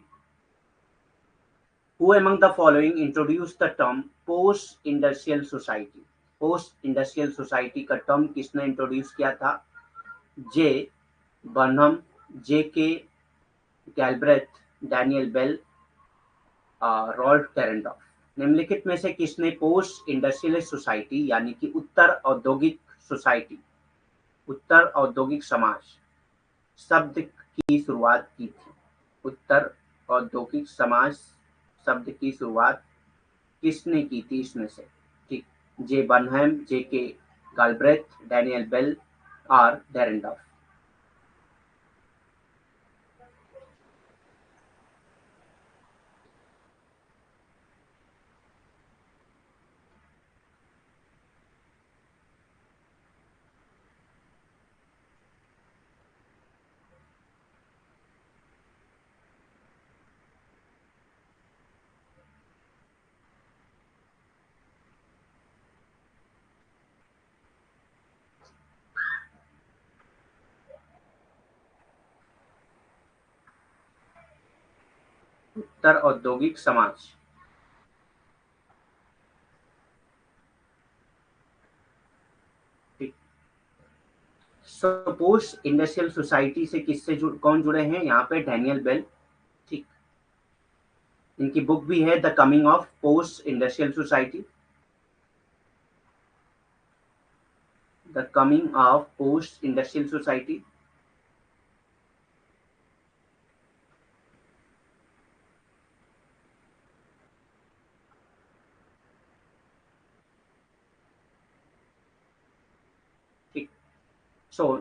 Who among the following introduced the term post industrial society? Post industrial society का टर्म किसने इंट्रोड्यूस किया था? जे बर्नम, जे के गैल्ब्रेथ, डैनियल बेल, रॉल्फ टेरेंडॉफ. निम्नलिखित में से किसने पोस्ट इंडस्ट्रियल सोसाइटी यानी कि उत्तर औद्योगिक सोसाइटी, उत्तर औद्योगिक समाज शब्द की शुरुआत की थी? उत्तर औद्योगिक समाज शब्द की शुरुआत किसने की थी इसमें से? ठीक, जे बर्नहम, जे के गालब्रेथ, डैनियल बेल और डेरेंडॉफ. उत्तर औद्योगिक समाज. ठीक, पोस्ट इंडस्ट्रियल सोसाइटी से किससे कौन जुड़े हैं यहाँ पे? Daniel Bell. ठीक, इनकी बुक भी है the coming of post industrial society. The coming of post industrial society. ठीक,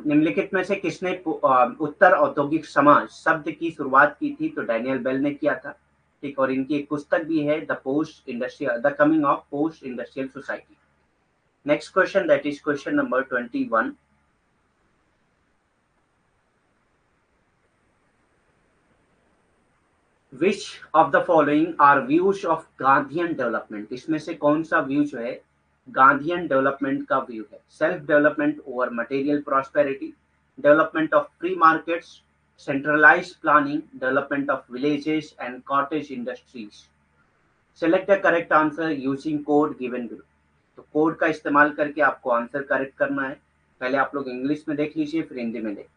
निम्नलिखित में से किसने उत्तर औद्योगिक समाज शब्द की शुरुआत की थी? तो डैनियल बेल ने किया था. ठीक, और इनकी एक पुस्तक भी है the post industrial, the coming of post industrial society. Next question, that is question number 21. Which of the following are views of Gandhian development? इसमें से कौन सा व्यू जो है गांधीयन डेवलपमेंट का व्यू है? Self development over material prosperity, development of free markets, centralised planning, development of villages and cottage industries. Select the correct answer using code given below. तो कोड का इस्तेमाल करके आपको आंसर करेक्ट करना है. पहले आप लोग इंग्लिश में देख लीजिए, फिर हिंदी में देखते हैं.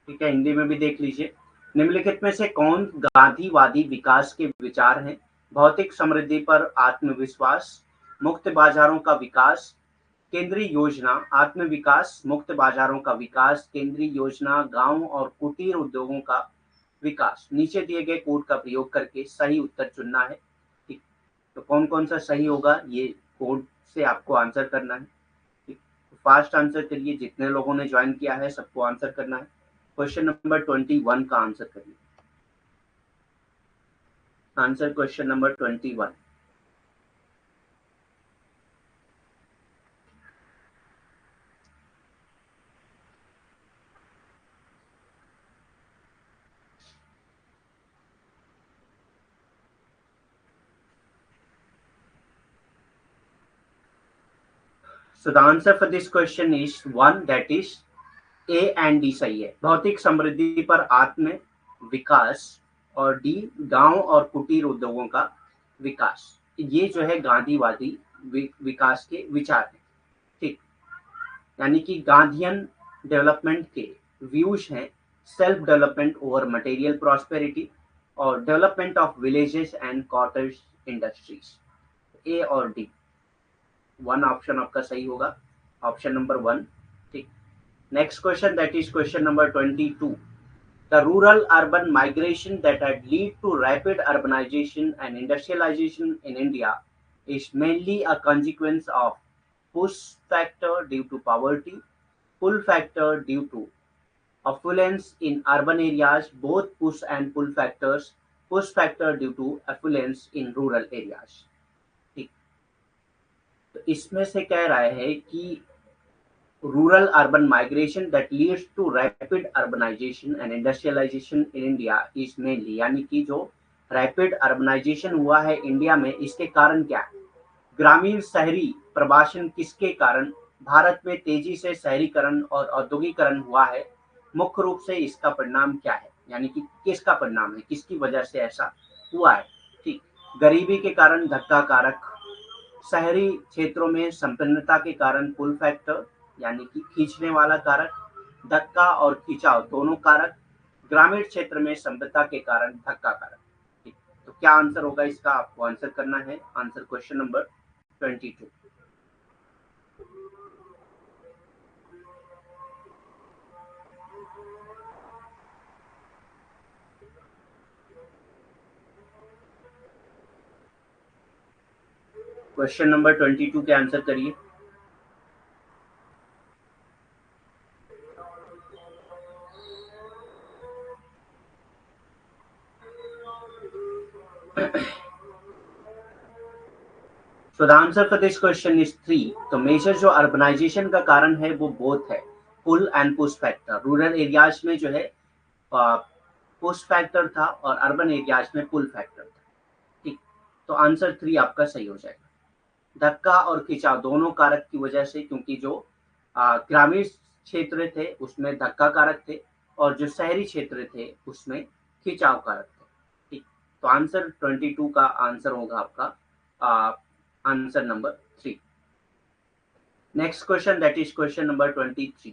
ठीक है, हिंदी में भी देख लीजिए. निम्नलिखित में से कौन गांधीवादी विकास के विचार हैं? भौतिक समृद्धि पर आत्मविश्वास, मुक्त बाजारों का विकास, केंद्रीय योजना, आत्म विकास, मुक्त बाजारों का विकास, केंद्रीय योजना, गांव और कुटीर उद्योगों का विकास. नीचे दिए गए कोड का प्रयोग करके सही उत्तर चुनना है. ठीक, तो कौन कौन सा सही होगा ये कोड से आपको आंसर करना है. ठीक, तो फास्ट आंसर करिए. जितने लोगों ने ज्वाइन किया है सबको आंसर करना है. क्वेश्चन नंबर 21 का आंसर करिए. Answer question number 21. So the answer for this question is 1, that is A and D सही है. भौतिक समृद्धि पर आत्म विकास और डी गांव और कुटीर उद्योगों का विकास. ये जो है गांधीवादी विकास के विचार हैं. ठीक, यानी कि गांधीयन डेवलपमेंट के व्यूज हैं self development over material prosperity और development of villages and cottage industries. A और डी. वन ऑप्शन आपका सही होगा, ऑप्शन नंबर वन। ठीक। Next question that is question number 22। The rural urban migration that had led to rapid urbanization and industrialization in India is mainly a consequence of push factor due to poverty, pull factor due to affluence in urban areas, both push and pull factors, push factor due to affluence in rural areas। ठीक। तो इसमें से कह रहा है कि rural urban migration that leads to rapid urbanization and industrialization in India is mainly, यानी कि जो रैपिड अर्बनाइजेशन हुआ है इंडिया में, इसके कारण क्या है? ग्रामीण शहरी प्रवासन किसके कारण भारत में तेजी से शहरीकरण और औद्योगिकरण हुआ है? मुख्य रूप से इसका परिणाम क्या है, यानी कि किसका परिणाम है, किसकी वजह से ऐसा हुआ है? ठीक। गरीबी के कारण धक्का कारक, शहरी क्षेत्रों में संपन्नता के कारण पुल फैक्टर यानी कि खींचने वाला कारक, धक्का और खिंचाव दोनों कारक, ग्रामीण क्षेत्र में संपन्नता के कारण धक्का कारक। ठीक। तो क्या आंसर होगा इसका? आपको आंसर करना है। Answer question number 22। Question number 22 के आंसर करिए। So the answer for this question is 3। तो मेजर जो अर्बनाइजेशन का कारण है वो बोथ है, pull and push factor. Rural areas में जो है पुश फैक्टर था और अर्बन एरियाज में पुल फैक्टर था। ठीक। तो आंसर 3 आपका सही हो जाएगा। धक्का और खिंचाव दोनों कारक की वजह से, क्योंकि जो ग्रामीण क्षेत्र थे उसमें धक्का कारक थे और जो शहरी क्षेत्र थे उसमें खिंचाव कारक थे। ठीक। तो आंसर 22 का आंसर होगा आपका answer number 3। Next question that is question number 23।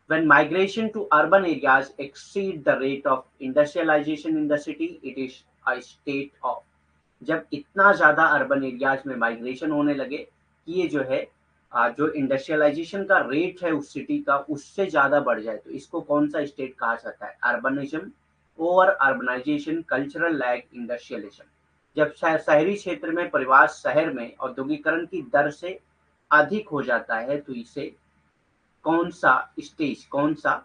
When migration to urban areas exceed the rate of industrialization in the city, it is a state of। जब इतना ज्यादा अर्बन एरियाज में माइग्रेशन होने लगे कि ये जो है जो इंडस्ट्रियलाइजेशन का रेट है उस सिटी का उससे ज्यादा बढ़ जाए, तो इसको कौन सा स्टेट कहा जाता है? Urbanism, over urbanisation, cultural lag, industrialism. जब शहरी क्षेत्र में परिवार शहर में औद्योगिकरण की दर से अधिक हो जाता है तो इसे कौन सा स्टेज, कौन सा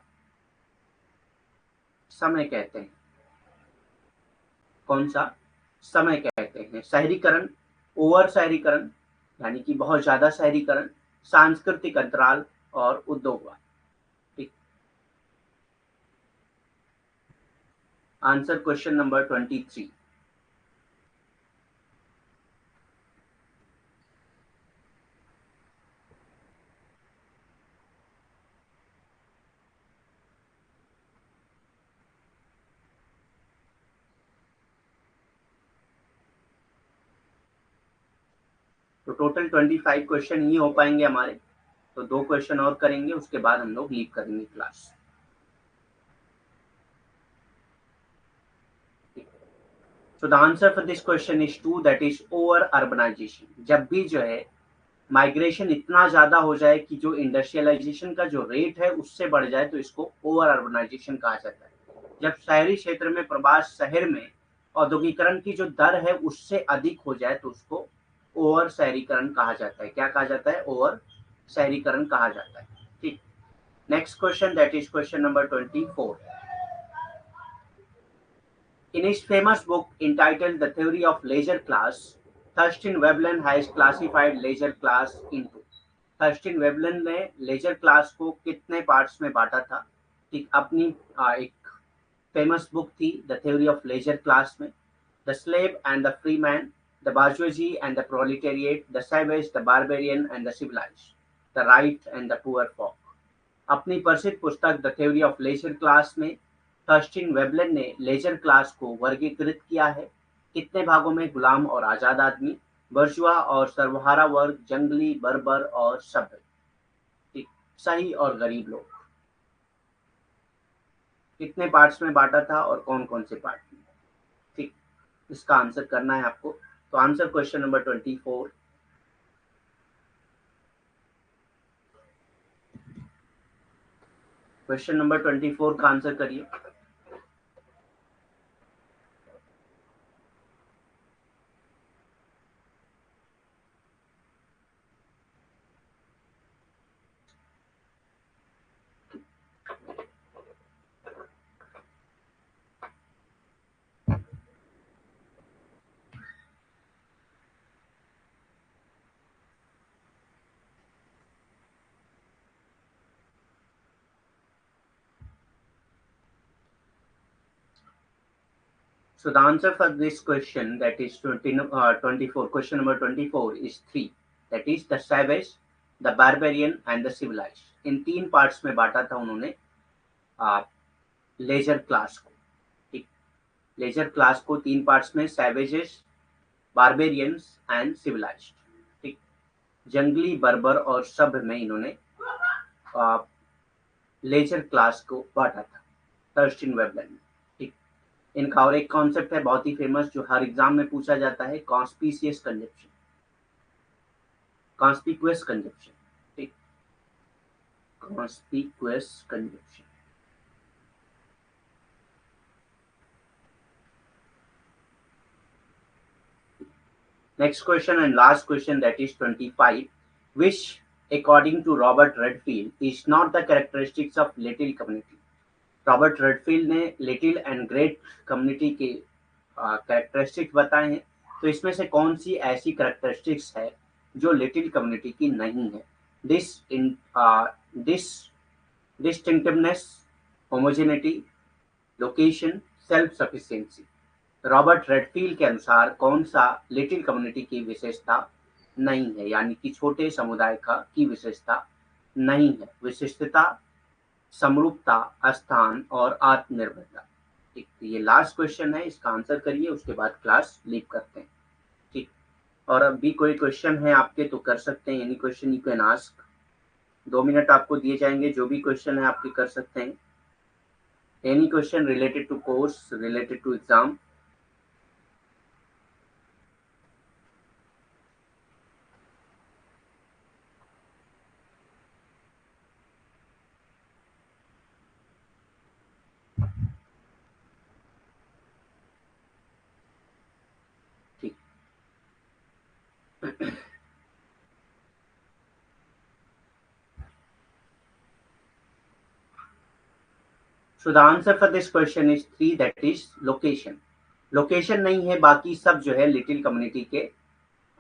समय कहते हैं? कौन सा समय कहते हैं? शहरीकरण, ओवर शहरीकरण यानी कि बहुत ज्यादा शहरीकरण, सांस्कृतिक अंतराल और उद्योगवाद। ठीक। Answer question number 23। तो टोटल 25 क्वेश्चन ही हो पाएंगे हमारे, तो 2 क्वेश्चन और करेंगे, उसके बाद हम लोग लीव करेंगे class. So the answer for this question is 2, that is over urbanization। जब भी जो है माइग्रेशन इतना ज्यादा हो जाए कि जो इंडस्ट्रियलाइजेशन का जो रेट है उससे बढ़ जाए तो इसको ओवर अर्बनाइजेशन कहा जाता है। जब शहरी क्षेत्र में प्रवास शहर में औद्योगिकरण की जो दर है उससे अधिक हो जाए तो उसको ओवर शहरीकरण कहा जाता है। क्या कहा जाता है? ओवर शहरीकरण कहा जाता है। ठीक। Next question that is question number 24। In his famous book entitled The Theory of Leisure Class, Thurston Veblen has classified leisure class into। Thorstein Veblen ने लेजर क्लास को कितने पार्ट्स में बांटा था? ठीक। अपनी एक फेमस बुक थी the theory of leisure class में। The slave and the free man, the bourgeoisie and the proletariat, the savage, the barbarian and the civilised, the right and the poor folk. अपनी प्रसिद्ध पुस्तक the theory of leisure class में थर्स्टिन वेबलन ने लेजर क्लास को वर्गीकृत किया है कितने भागों में? गुलाम और आजाद आदमी, बर्जुआ और सर्वहारा वर्ग, जंगली, बर्बर और सभ्य। ठीक। सही और गरीब लोग। कितने पार्ट्स में बांटा था और कौन कौन से पार्ट में? ठीक। इसका आंसर करना है आपको। तो answer question number 24। Question number 24 का आंसर करिए। So the answer for this question, that is 24, question number 24 is 3. That is the savage, the barbarian and the civilized. In 3 parts में बांटा था उन्होंने लेजर क्लास को। ठीक, लेजर क्लास को 3 पार्ट्स में, सैवेजेस, बारबेरियंस एंड सिविलाइज्ड। ठीक, जंगली, बर्बर और सभ्य में इन्होंने लेजर क्लास को बांटा था, थर्स्टिन वेबलन ने। ठीक, इनका और एक कॉन्सेप्ट है बहुत ही फेमस जो हर एग्जाम में पूछा जाता है, कॉन्स्पिशियस कंजप्शन, कॉन्स्पिक्यूअस कंजप्शन। ठीक, conspicuous consumption. Next question and last question, that is 25, which according to Robert Redfield is not the characteristics of little community. Robert Redfield ने लिटिल एंड ग्रेट कम्युनिटी के कैरेक्टरिस्टिक्स बताए हैं, तो इसमें से कौन सी ऐसी कैरेक्टरिस्टिक्स है जो लिटिल कम्युनिटी की नहीं है? Distinctiveness, homogeneity, location, self sufficiency. Robert Redfield के अनुसार कौन सा लिटिल कम्युनिटी की विशेषता नहीं है, यानी कि छोटे समुदाय का की विशेषता नहीं है? विशिष्टता, समरूपता, स्थान और आत्मनिर्भरता। ठीक, तो ये लास्ट क्वेश्चन है, इसका आंसर करिए, उसके बाद क्लास लीव करते हैं। ठीक, और अभी कोई क्वेश्चन है आपके तो कर सकते हैं, any question you can ask. 2 minute आपको दिए जाएंगे, जो भी क्वेश्चन है आपके कर सकते हैं। Any question related to course, related to exam. So the answer for this question is 3, that is location. Location नहीं है, बाकी सब जो है लिटिल कम्युनिटी के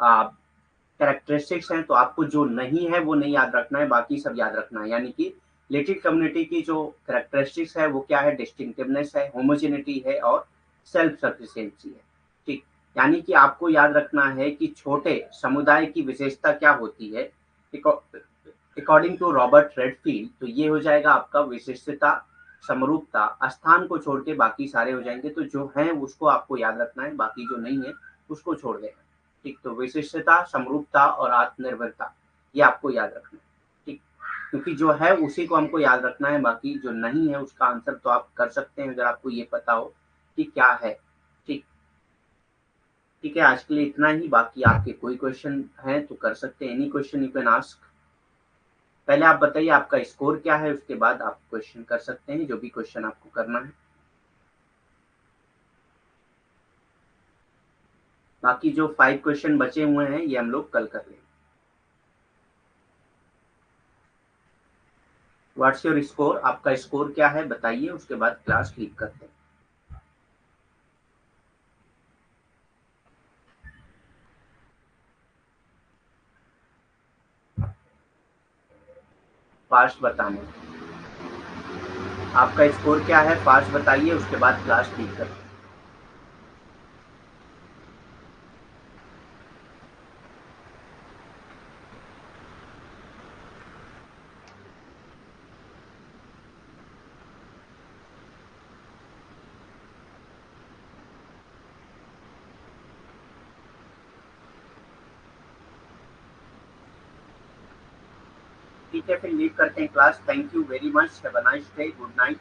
कैरेक्टरिस्टिक्स हैं, तो आपको जो नहीं है वो नहीं याद रखना है, बाकी सब याद रखना है। यानी कि लिटिल कम्युनिटी की जो कैरेक्टरिस्टिक्स है वो क्या है? डिस्टिंक्टिवनेस है, होमोजेनिटी है और सेल्फ सफिशिएंसी है। ठीक, यानी कि आपको याद रखना है कि छोटे समुदाय की विशेषता क्या होती है अकॉर्डिंग टू रॉबर्ट रेडफील्ड। तो ये हो जाएगा आपका विशिष्टता, समरूपता, स्थान को छोड़ के बाकी सारे हो जाएंगे। तो जो है उसको आपको याद रखना है, बाकी जो नहीं है उसको छोड़ देना। ठीक, तो विशिष्टता, समरूपता और आत्मनिर्भरता ये आपको याद रखना है। ठीक, क्योंकि जो है उसी को हमको याद रखना है, बाकी जो नहीं है उसका आंसर तो आप कर सकते हैं अगर आपको ये पता हो कि क्या है। ठीक, ठीक है, आज के लिए इतना ही। बाकी आपके कोई क्वेश्चन है तो कर सकते हैं, any question you can ask. पहले आप बताइए आपका स्कोर क्या है, उसके बाद आप क्वेश्चन कर सकते हैं, जो भी क्वेश्चन आपको करना है। बाकी जो 5 क्वेश्चन बचे हुए हैं ये हम लोग कल कर लेंगे। What's your score? आपका स्कोर क्या है बताइए, उसके बाद क्लास लीव करते हैं। फास्ट बताने, आपका स्कोर क्या है फास्ट बताइए, उसके बाद क्लास लीव करते हैं। ठीक है, फिर लीव करते हैं class. Thank you very much, have a nice day, good night.